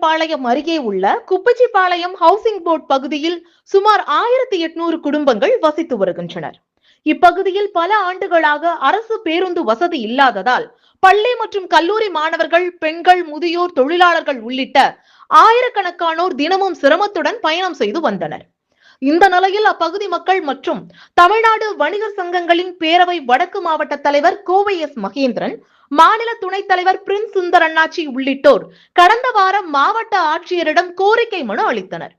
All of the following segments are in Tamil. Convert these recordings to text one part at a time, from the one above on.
கவுண்டம்பாளையம் அருகே உள்ள குப்பச்சிபாளையம் ஹவுசிங் போர்டு பகுதியில் சுமார் 1800 குடும்பங்கள் வசித்து வருகின்றனர். இப்பகுதியில் பல ஆண்டுகளாக அரசு பேருந்து வசதி இல்லாததால் பள்ளி மற்றும் கல்லூரி மாணவர்கள், பெண்கள், முதியோர், தொழிலாளர்கள் உள்ளிட்ட ஆயிரக்கணக்கானோர் தினமும் சிரமத்துடன் பயணம் செய்து வந்தனர். இந்த நிலையில் அப்பகுதி மக்கள் மற்றும் தமிழ்நாடு வணிகர் சங்கங்களின் பேரவை வடக்கு மாவட்ட தலைவர் கோவை எஸ் மகேந்திரன், மாநில துணைத் தலைவர் பிரின்ஸ் சுந்தர் அண்ணாச்சி உள்ளிட்டோர் கடந்த வாரம் மாவட்ட ஆட்சியரிடம் கோரிக்கை மனு அளித்தனர்.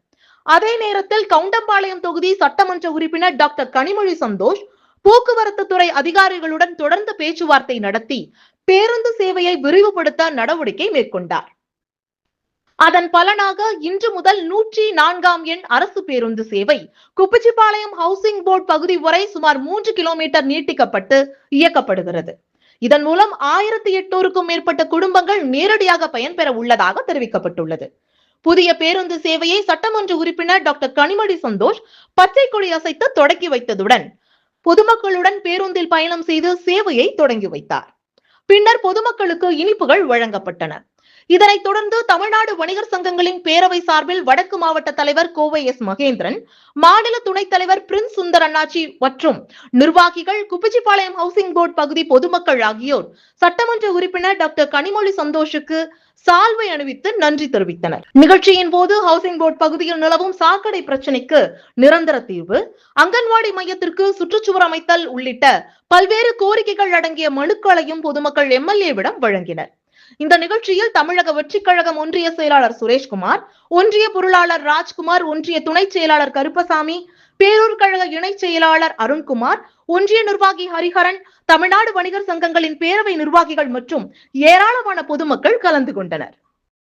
அதே நேரத்தில் கவுண்டம்பாளையம் தொகுதி சட்டமன்ற உறுப்பினர் டாக்டர் கனிமொழி சந்தோஷ் போக்குவரத்து துறை அதிகாரிகளுடன் தொடர்ந்து பேச்சுவார்த்தை நடத்தி பேருந்து சேவையை விரிவுபடுத்த நடவடிக்கை மேற்கொண்டார். அதன் பலனாக இன்று முதல் 104ஆம் எண் அரசு பேருந்து சேவை குப்பச்சிபாளையம் ஹவுசிங் போர்டு பகுதி வரை சுமார் 3 கிலோமீட்டர் நீட்டிக்கப்பட்டு இயக்கப்படுகிறது. இதன் மூலம் 1800க்கும் மேற்பட்ட குடும்பங்கள் நேரடியாக பயன்பெற உள்ளதாக தெரிவிக்கப்பட்டுள்ளது. புதிய பேருந்து சேவையை சட்டமன்ற உறுப்பினர் டாக்டர் கனிமொழி சந்தோஷ் பச்சை கொடி அசைத்து தொடக்கி வைத்ததுடன் பொதுமக்களுடன் பேருந்தில் பயணம் செய்து சேவையை தொடங்கி வைத்தார். பின்னர் பொதுமக்களுக்கு இனிப்புகள் வழங்கப்பட்டன. இதனைத் தொடர்ந்து தமிழ்நாடு வணிகர் சங்கங்களின் பேரவை சார்பில் வடக்கு மாவட்ட தலைவர் கோவை எஸ் மகேந்திரன், மாநில துணைத் தலைவர் பிரின்ஸ் சுந்தர் அண்ணாச்சி மற்றும் நிர்வாகிகள், குப்பச்சிபாளையம் ஹவுசிங் போர்டு பகுதி பொதுமக்கள் ஆகியோர் சட்டமன்ற உறுப்பினர் டாக்டர் கனிமொழி சந்தோஷுக்கு சால்வை அணிவித்து நன்றி தெரிவித்தனர். நிகழ்ச்சியின் போது ஹவுசிங் போர்டு பகுதியில் நிலவும் சாக்கடை பிரச்சினைக்கு நிரந்தர தீர்வு, அங்கன்வாடி மையத்திற்கு சுற்றுச்சுவர் அமைத்தல் உள்ளிட்ட பல்வேறு கோரிக்கைகள் அடங்கிய மனுக்களையும் பொதுமக்கள் எம்எல்ஏவிடம் வழங்கினர். இந்த நிகழ்ச்சியில் தமிழக வெற்றிக் கழகம் ஒன்றிய செயலாளர் சுரேஷ்குமார், ஒன்றிய பொருளாளர் ராஜ்குமார், ஒன்றிய துணைச் செயலாளர் கருப்பசாமி, பேரூர் கழக இணைச் செயலாளர் அருண்குமார், ஒன்றிய நிர்வாகி ஹரிஹரன், தமிழ்நாடு வணிகர் சங்கங்களின் பேரவை நிர்வாகிகள் மற்றும் ஏராளமான பொதுமக்கள் கலந்து கொண்டனர்.